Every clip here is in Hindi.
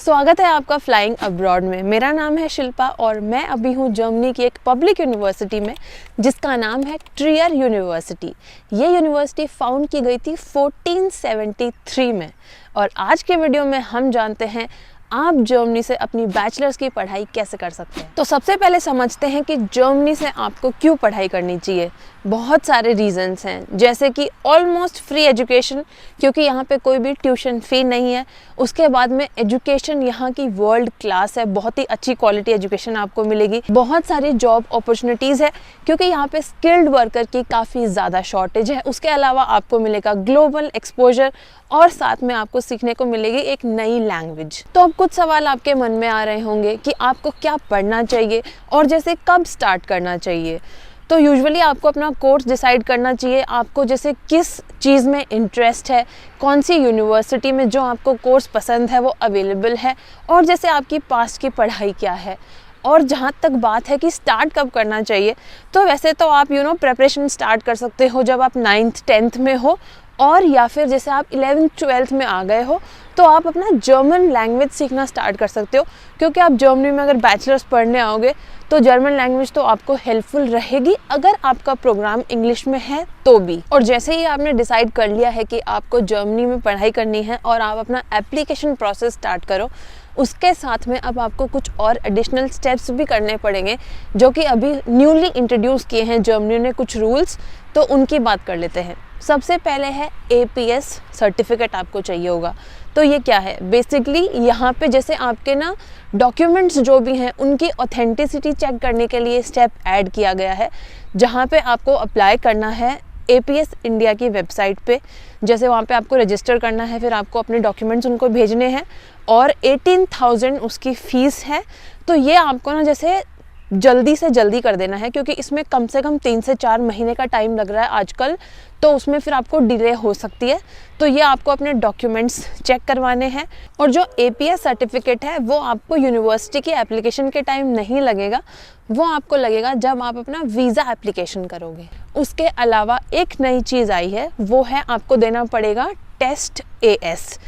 स्वागत है आपका फ्लाइंग अब्रॉड में। मेरा नाम है शिल्पा और मैं अभी हूँ जर्मनी की एक पब्लिक यूनिवर्सिटी में जिसका नाम है ट्रियर यूनिवर्सिटी। ये यूनिवर्सिटी फाउंड की गई थी 1473 में। और आज के वीडियो में हम जानते हैं आप जर्मनी से अपनी बैचलर्स की पढ़ाई कैसे कर सकते हैं। तो सबसे पहले समझते हैं कि जर्मनी से आपको क्यों पढ़ाई करनी चाहिए। बहुत सारे रीजंस हैं, जैसे कि ऑलमोस्ट फ्री एजुकेशन, क्योंकि यहाँ पे कोई भी ट्यूशन फ़ी नहीं है। उसके बाद में एजुकेशन यहाँ की वर्ल्ड क्लास है, बहुत ही अच्छी क्वालिटी एजुकेशन आपको मिलेगी। बहुत सारी जॉब अपॉर्चुनिटीज़ है क्योंकि यहाँ पे स्किल्ड वर्कर की काफ़ी ज़्यादा शॉर्टेज है। उसके अलावा आपको मिलेगा ग्लोबल एक्सपोजर और साथ में आपको सीखने को मिलेगी एक नई लैंग्वेज। तो अब कुछ सवाल आपके मन में आ रहे होंगे कि आपको क्या पढ़ना चाहिए और जैसे कब स्टार्ट करना चाहिए। तो यूजुअली आपको अपना कोर्स डिसाइड करना चाहिए, आपको जैसे किस चीज़ में इंटरेस्ट है, कौन सी यूनिवर्सिटी में जो आपको कोर्स पसंद है वो अवेलेबल है, और जैसे आपकी पास्ट की पढ़ाई क्या है। और जहाँ तक बात है कि स्टार्ट कब करना चाहिए, तो वैसे तो आप प्रिपरेशन स्टार्ट कर सकते हो जब आप 9th 10th में हो, और या फिर जैसे आप 11th 12th में आ गए हो तो आप अपना जर्मन लैंग्वेज सीखना स्टार्ट कर सकते हो। क्योंकि आप जर्मनी में अगर बैचलर्स पढ़ने आओगे तो जर्मन लैंग्वेज तो आपको हेल्पफुल रहेगी अगर आपका प्रोग्राम इंग्लिश में है तो भी। और जैसे ही आपने डिसाइड कर लिया है कि आपको जर्मनी में पढ़ाई करनी है और आप अपना एप्लीकेशन प्रोसेस स्टार्ट करो, उसके साथ में अब आपको कुछ और एडिशनल स्टेप्स भी करने पड़ेंगे जो कि अभी न्यूली इंट्रोड्यूस किए हैं जर्मनी ने कुछ रूल्स। तो उनकी बात कर लेते हैं। सबसे पहले है APS सर्टिफिकेट आपको चाहिए होगा। तो ये क्या है? बेसिकली यहाँ पे जैसे आपके डॉक्यूमेंट्स जो भी हैं उनकी ऑथेंटिसिटी चेक करने के लिए स्टेप ऐड किया गया है, जहाँ पे आपको अप्लाई करना है APS इंडिया की वेबसाइट पे। जैसे वहाँ पे आपको रजिस्टर करना है, फिर आपको अपने डॉक्यूमेंट्स उनको भेजने हैं और 18,000 उसकी फ़ीस है। तो ये आपको जैसे जल्दी से जल्दी कर देना है क्योंकि इसमें कम से कम 3 से 4 महीने का टाइम लग रहा है आजकल, तो उसमें फिर आपको डिले हो सकती है। तो ये आपको अपने डॉक्यूमेंट्स चेक करवाने हैं। और जो APS सर्टिफिकेट है वो आपको यूनिवर्सिटी की एप्लीकेशन के टाइम नहीं लगेगा, वो आपको लगेगा जब आप अपना वीज़ा एप्लीकेशन करोगे। उसके अलावा एक नई चीज़ आई है, वो है आपको देना पड़ेगा टेस्ट AS।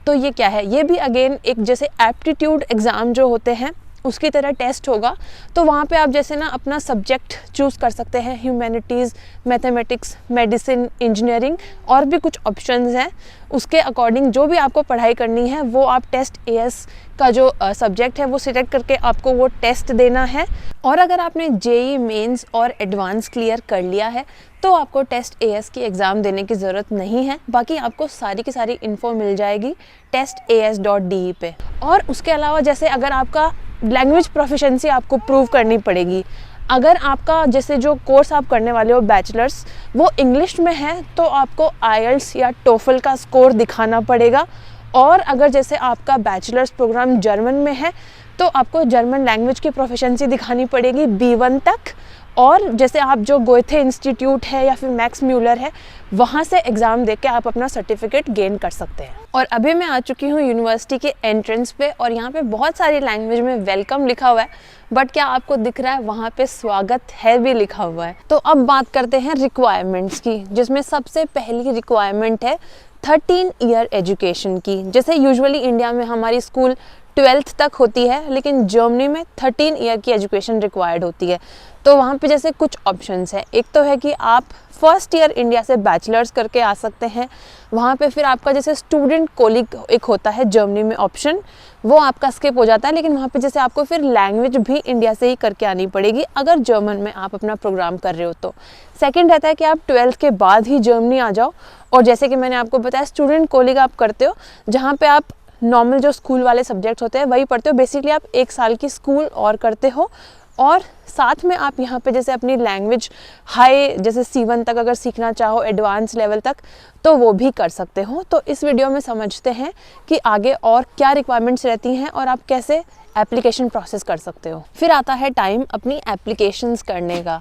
तो ये क्या है? ये भी अगेन एक जैसे एप्टीट्यूड एग्ज़ाम जो होते हैं उसकी तरह टेस्ट होगा। तो वहाँ पे आप जैसे अपना सब्जेक्ट चूज़ कर सकते हैं, ह्यूमैनिटीज़, मैथमेटिक्स, मेडिसिन, इंजीनियरिंग, और भी कुछ ऑप्शंस हैं। उसके अकॉर्डिंग जो भी आपको पढ़ाई करनी है वो आप टेस्ट AS का जो सब्जेक्ट है वो सिलेक्ट करके आपको वो टेस्ट देना है। और अगर आपने JEE मेंस और एडवांस क्लियर कर लिया है तो आपको टेस्ट AS की एग्ज़ाम देने की ज़रूरत नहीं है। बाकी आपको सारी की सारी इन्फो मिल जाएगी testas.de पे। और उसके अलावा जैसे अगर आपका लैंग्वेज प्रोफिशिएंसी आपको प्रूव करनी पड़ेगी। अगर आपका जैसे जो कोर्स आप करने वाले हो बैचलर्स वो इंग्लिश में है तो आपको IELTS या TOEFL का स्कोर दिखाना पड़ेगा। और अगर जैसे आपका बैचलर्स प्रोग्राम जर्मन में है तो आपको जर्मन लैंग्वेज की प्रोफिशिएंसी दिखानी पड़ेगी B1 तक। और जैसे आप जो गोएथे इंस्टीट्यूट है या फिर मैक्स म्यूलर है वहाँ से एग्ज़ाम दे के आप अपना सर्टिफिकेट गेन कर सकते हैं। और अभी मैं आ चुकी हूँ यूनिवर्सिटी के एंट्रेंस पे और यहाँ पे बहुत सारी लैंग्वेज में वेलकम लिखा हुआ है, बट क्या आपको दिख रहा है वहाँ पे स्वागत है भी लिखा हुआ है। तो अब बात करते हैं रिक्वायरमेंट्स की, जिसमें सबसे पहली रिक्वायरमेंट है 13 ईयर एजुकेशन की। जैसे यूजुअली इंडिया में हमारी स्कूल 12th तक होती है, लेकिन जर्मनी में 13 ईयर की एजुकेशन रिक्वायर्ड होती है। तो वहाँ पे जैसे कुछ ऑप्शंस है। एक तो है कि आप फर्स्ट ईयर इंडिया से बैचलर्स करके आ सकते हैं। वहाँ पे फिर आपका जैसे स्टूडेंट कोलिग एक होता है जर्मनी में ऑप्शन, वो आपका स्किप हो जाता है। लेकिन वहाँ पे जैसे आपको फिर लैंग्वेज भी इंडिया से ही करके आनी पड़ेगी अगर जर्मन में आप अपना प्रोग्राम कर रहे हो तो। सेकंड रहता है कि आप 12th के बाद ही जर्मनी आ जाओ। और जैसे कि मैंने आपको बताया स्टूडेंट कोलिग आप करते हो, जहाँ पे आप नॉर्मल जो स्कूल वाले सब्जेक्ट्स होते हैं वही पढ़ते हो। बेसिकली आप 1 साल की स्कूल और करते हो और साथ में आप यहाँ पे जैसे अपनी लैंग्वेज हाई जैसे C1 तक अगर सीखना चाहो, एडवांस लेवल तक, तो वो भी कर सकते हो। तो इस वीडियो में समझते हैं कि आगे और क्या रिक्वायरमेंट्स रहती हैं और आप कैसे एप्लीकेशन प्रोसेस कर सकते हो। फिर आता है टाइम अपनी एप्लीकेशंस करने का।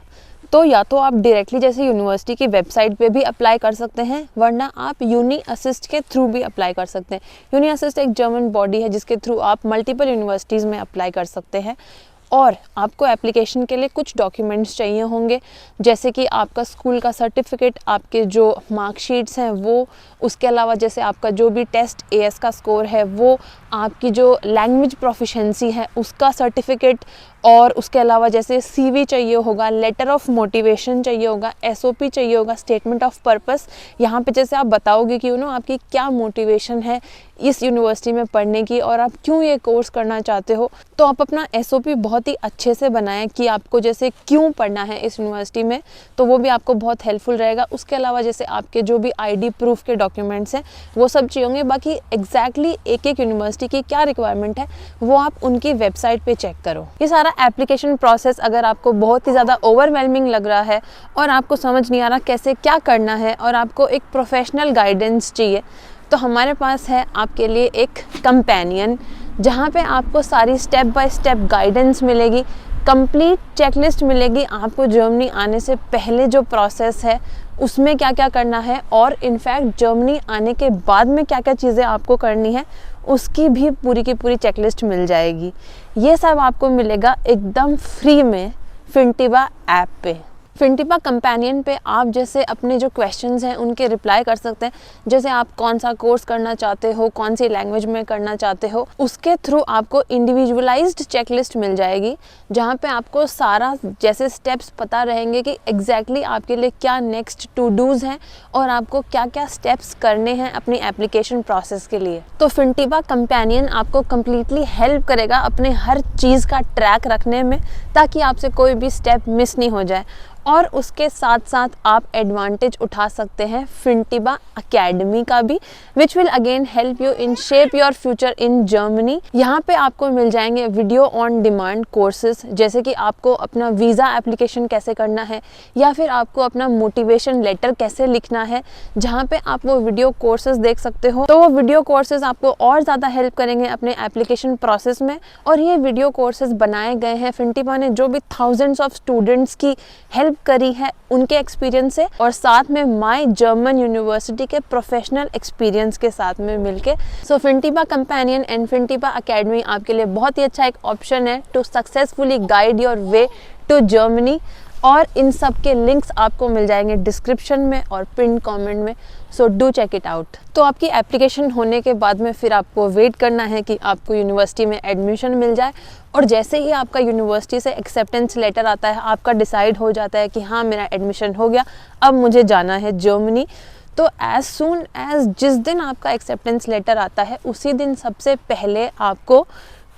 तो या तो आप डायरेक्टली जैसे यूनिवर्सिटी की वेबसाइट पे भी अप्लाई कर सकते हैं, वरना आप यूनी असिस्ट के थ्रू भी अप्लाई कर सकते हैं। यूनी असिस्ट एक जर्मन बॉडी है जिसके थ्रू आप मल्टीपल यूनिवर्सिटीज़ में अप्लाई कर सकते हैं। और आपको एप्लीकेशन के लिए कुछ डॉक्यूमेंट्स चाहिए होंगे, जैसे कि आपका स्कूल का सर्टिफिकेट, आपके जो मार्कशीट्स हैं वो, उसके अलावा जैसे आपका जो भी टेस्ट AS का स्कोर है वो, आपकी जो लैंग्वेज प्रोफिशिएंसी है उसका सर्टिफिकेट, और उसके अलावा जैसे CV चाहिए होगा, लेटर ऑफ मोटिवेशन चाहिए होगा, SOP चाहिए होगा, स्टेटमेंट ऑफ पर्पस। यहाँ पे जैसे आप बताओगे कि आपकी क्या मोटिवेशन है इस यूनिवर्सिटी में पढ़ने की और आप क्यों ये कोर्स करना चाहते हो, तो आप अपना SOP बहुत ही अच्छे से बनाएं कि आपको जैसे क्यों पढ़ना है इस यूनिवर्सिटी में, तो वो भी आपको बहुत हेल्पफुल रहेगा। उसके अलावा जैसे आपके जो भी ID प्रूफ के डॉक्यूमेंट्स हैं वो सब चाहिए होंगे। बाकी एग्जैक्टली एक एक यूनिवर्सिटी की क्या रिक्वायरमेंट है वो आप उनकी वेबसाइट पे चेक करो। ये सारा एप्लीकेशन प्रोसेस अगर आपको बहुत ही ज़्यादा ओवरवेलमिंग लग रहा है और आपको समझ नहीं आ रहा कैसे क्या करना है और आपको एक प्रोफेशनल गाइडेंस चाहिए, तो हमारे पास है आपके लिए एक कंपेनियन, जहाँ पे आपको सारी स्टेप बाय स्टेप गाइडेंस मिलेगी, कंप्लीट चेकलिस्ट मिलेगी आपको जर्मनी आने से पहले जो प्रोसेस है उसमें क्या क्या करना है, और इनफैक्ट जर्मनी आने के बाद में क्या क्या चीज़ें आपको करनी है उसकी भी पूरी की पूरी चेकलिस्ट मिल जाएगी। ये सब आपको मिलेगा एकदम फ्री में फिनटिबा ऐप पे। फिनटिबा कंपेनियन पे आप जैसे अपने जो क्वेश्चंस हैं उनके रिप्लाई कर सकते हैं, जैसे आप कौन सा कोर्स करना चाहते हो, कौन सी लैंग्वेज में करना चाहते हो, उसके थ्रू आपको इंडिविजुअलाइज्ड चेकलिस्ट मिल जाएगी, जहाँ पे आपको सारा जैसे स्टेप्स पता रहेंगे कि एग्जैक्टली आपके लिए क्या नेक्स्ट टू डूज हैं और आपको क्या क्या स्टेप्स करने हैं अपनी एप्लीकेशन प्रोसेस के लिए। तो फिनटिबा कंपेनियन आपको कम्प्लीटली हेल्प करेगा अपने हर चीज़ का ट्रैक रखने में, ताकि आपसे कोई भी स्टेप मिस नहीं हो जाए। और उसके साथ साथ आप एडवांटेज उठा सकते हैं फिनटिबा अकेडमी का भी, which will again help you in shape your future in Germany. यहाँ पे आपको मिल जाएंगे वीडियो ऑन डिमांड कोर्सेज, जैसे कि आपको अपना वीज़ा एप्लीकेशन कैसे करना है या फिर आपको अपना मोटिवेशन लेटर कैसे लिखना है, जहाँ पे आप वो वीडियो कोर्सेज देख सकते हो। तो वो वीडियो कोर्सेज आपको और ज़्यादा हेल्प करेंगे अपने एप्लीकेशन प्रोसेस में। और ये वीडियो कोर्सेज बनाए गए हैं फिनटिबा ने जो भी थाउजेंड्स ऑफ स्टूडेंट्स की हेल्प करी है उनके एक्सपीरियंस से, और साथ में माय जर्मन यूनिवर्सिटी के प्रोफेशनल एक्सपीरियंस के साथ में मिलके। So Fintiba companion and Fintiba academy आपके लिए बहुत ही अच्छा एक ऑप्शन है to successfully guide your way to Germany. और इन सब के लिंक्स आपको मिल जाएंगे डिस्क्रिप्शन में और पिन कमेंट में, so do check it out. तो आपकी एप्लीकेशन होने के बाद में फिर आपको वेट करना है कि आपको यूनिवर्सिटी में एडमिशन मिल जाए, और जैसे ही आपका यूनिवर्सिटी से एक्सेप्टेंस लेटर आता है, आपका डिसाइड हो जाता है कि हाँ मेरा एडमिशन हो गया, अब मुझे जाना है जर्मनी, तो एज सून एज जिस दिन आपका एक्सेप्टेंस लेटर आता है उसी दिन सबसे पहले आपको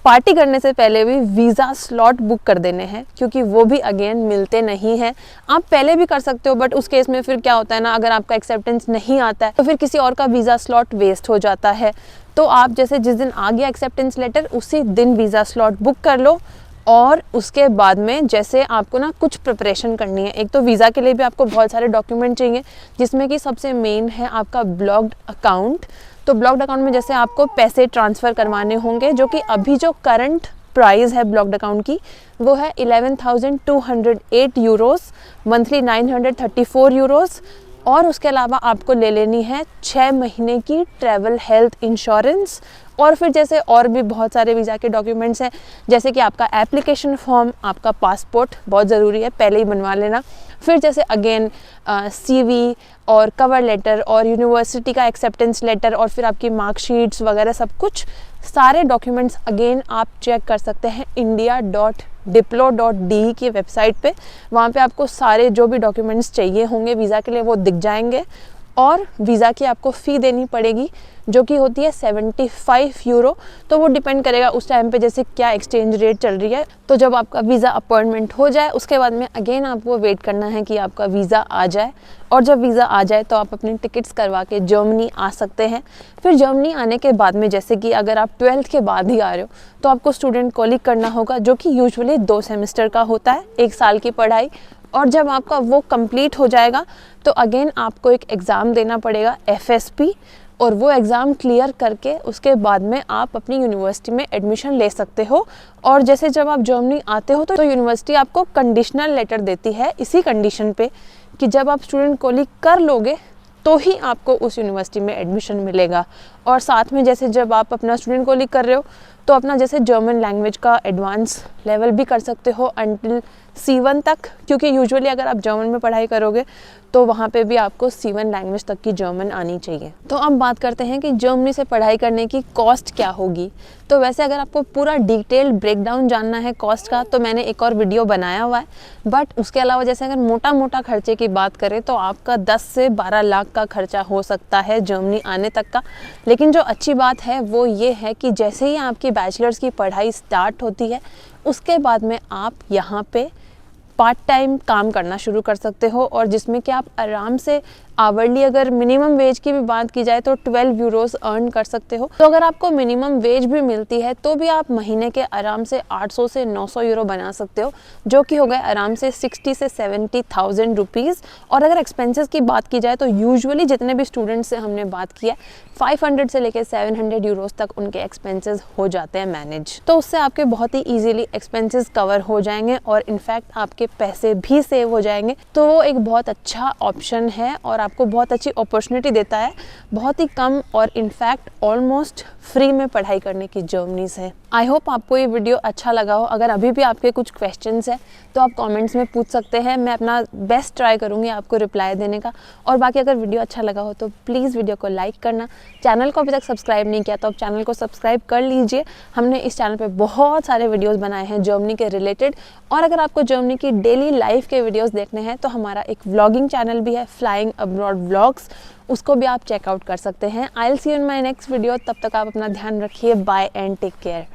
पार्टी करने से पहले भी वीज़ा स्लॉट बुक कर देने हैं, क्योंकि वो भी अगेन मिलते नहीं हैं। आप पहले भी कर सकते हो, बट उस केस में फिर क्या होता है ना, अगर आपका एक्सेप्टेंस नहीं आता है तो फिर किसी और का वीज़ा स्लॉट वेस्ट हो जाता है। तो आप जैसे जिस दिन आ गया एक्सेप्टेंस लेटर उसी दिन वीज़ा स्लॉट बुक कर लो, और उसके बाद में जैसे आपको ना कुछ प्रिपरेशन करनी है। एक तो वीज़ा के लिए भी आपको बहुत सारे डॉक्यूमेंट चाहिए, जिसमें कि सबसे मेन है आपका ब्लॉक्ड अकाउंट। तो ब्लॉक्ड अकाउंट में जैसे आपको पैसे ट्रांसफ़र करवाने होंगे, जो कि अभी जो करंट प्राइस है ब्लॉक्ड अकाउंट की वो है 11,208 यूरोस, मंथली 934 यूरोस। और उसके अलावा आपको ले लेनी है 6 महीने की ट्रैवल हेल्थ इंश्योरेंस। और फिर जैसे और भी बहुत सारे वीज़ा के डॉक्यूमेंट्स हैं, जैसे कि आपका एप्लीकेशन फॉर्म, आपका पासपोर्ट बहुत ज़रूरी है, पहले ही बनवा लेना। फिर जैसे अगेन CV और कवर लेटर और यूनिवर्सिटी का एक्सेप्टेंस लेटर और फिर आपकी मार्कशीट्स वगैरह सब कुछ, सारे डॉक्यूमेंट्स अगेन आप चेक कर सकते हैं india.diplo.de की वेबसाइट पे। वहाँ पे आपको सारे जो भी डॉक्यूमेंट्स चाहिए होंगे वीज़ा के लिए वो दिख जाएंगे। और वीज़ा की आपको फ़ी देनी पड़ेगी, जो कि होती है 75 यूरो। तो वो डिपेंड करेगा उस टाइम पे जैसे क्या एक्सचेंज रेट चल रही है। तो जब आपका वीज़ा अपॉइंटमेंट हो जाए उसके बाद में अगेन आपको वेट करना है कि आपका वीज़ा आ जाए, और जब वीज़ा आ जाए तो आप अपनी टिकट्स करवा के जर्मनी आ सकते हैं। फिर जर्मनी आने के बाद में जैसे कि अगर आप 12th के बाद ही आ रहे हो तो आपको स्टूडेंट कॉलिक करना होगा, जो कि यूजुअली 2 सेमेस्टर का होता है, 1 साल की पढ़ाई। और जब आपका वो कंप्लीट हो जाएगा तो अगेन आपको एक एग्ज़ाम देना पड़ेगा FSP, और वो एग्ज़ाम क्लियर करके उसके बाद में आप अपनी यूनिवर्सिटी में एडमिशन ले सकते हो। और जैसे जब आप जर्मनी आते हो तो यूनिवर्सिटी आपको कंडीशनल लेटर देती है, इसी कंडीशन पे कि जब आप स्टूडेंट कॉलिक कर लोगे तो ही आपको उस यूनिवर्सिटी में एडमिशन मिलेगा। और साथ में जैसे जब आप अपना स्टूडेंट कॉलिक कर रहे हो तो अपना जैसे जर्मन लैंग्वेज का एडवांस लेवल भी कर सकते हो अंटिल C1 तक, क्योंकि यूजुअली अगर आप जर्मन में पढ़ाई करोगे तो वहाँ पे भी आपको C1 लैंग्वेज तक की जर्मन आनी चाहिए। तो अब बात करते हैं कि जर्मनी से पढ़ाई करने की कॉस्ट क्या होगी। तो वैसे अगर आपको पूरा डिटेल ब्रेकडाउन जानना है कॉस्ट का तो मैंने एक और वीडियो बनाया हुआ है, बट उसके अलावा जैसे अगर मोटा मोटा खर्चे की बात करें तो आपका 10 से 12 लाख का खर्चा हो सकता है जर्मनी आने तक का। लेकिन जो अच्छी बात है वो ये है कि जैसे ही आपकी बैचलर्स की पढ़ाई स्टार्ट होती है उसके बाद में आप यहाँ पे पार्ट टाइम काम करना शुरू कर सकते हो, और जिसमें कि आप आराम से आवरली अगर मिनिमम वेज की भी बात की जाए तो 12 यूरोस अर्न कर सकते हो। तो अगर आपको मिनिमम वेज भी मिलती है तो भी आप महीने के आराम से 800 से 900 यूरो बना सकते हो, जो कि हो गए आराम से 60 से 70,000 रुपीज़। और अगर एक्सपेंसेस की बात की जाए तो यूजुअली जितने भी स्टूडेंट्स से हमने बात की है 500 से लेकर 700 यूरोस तक उनके एक्सपेंसेस हो जाते हैं मैनेज। तो उससे आपके बहुत ही ईजिली एक्सपेंसेस कवर हो जाएंगे और इनफैक्ट आपके पैसे भी सेव हो जाएंगे। तो वो एक बहुत अच्छा ऑप्शन है और आपको बहुत अच्छी अपॉर्चुनिटी देता है, बहुत ही कम और इनफैक्ट ऑलमोस्ट फ्री में पढ़ाई करने की जर्मनी से। आई होप आपको ये वीडियो अच्छा लगा हो। अगर अभी भी आपके कुछ क्वेश्चंस हैं तो आप कमेंट्स में पूछ सकते हैं, मैं अपना बेस्ट ट्राई करूँगी आपको रिप्लाई देने का। और बाकी अगर वीडियो अच्छा लगा हो तो प्लीज़ वीडियो को लाइक करना। चैनल को अभी तक सब्सक्राइब नहीं किया तो आप चैनल को सब्सक्राइब कर लीजिए। हमने इस चैनल पे बहुत सारे वीडियोस बनाए हैं जर्मनी के रिलेटेड, और अगर आपको जर्मनी की डेली लाइफ के वीडियोस देखने हैं तो हमारा एक व्लॉगिंग चैनल भी है, फ्लाइंग अब्रॉड व्लॉग्स, उसको भी आप चेकआउट कर सकते हैं। I will see you in my next video. तब तक आप अपना ध्यान रखिए। Bye and take care.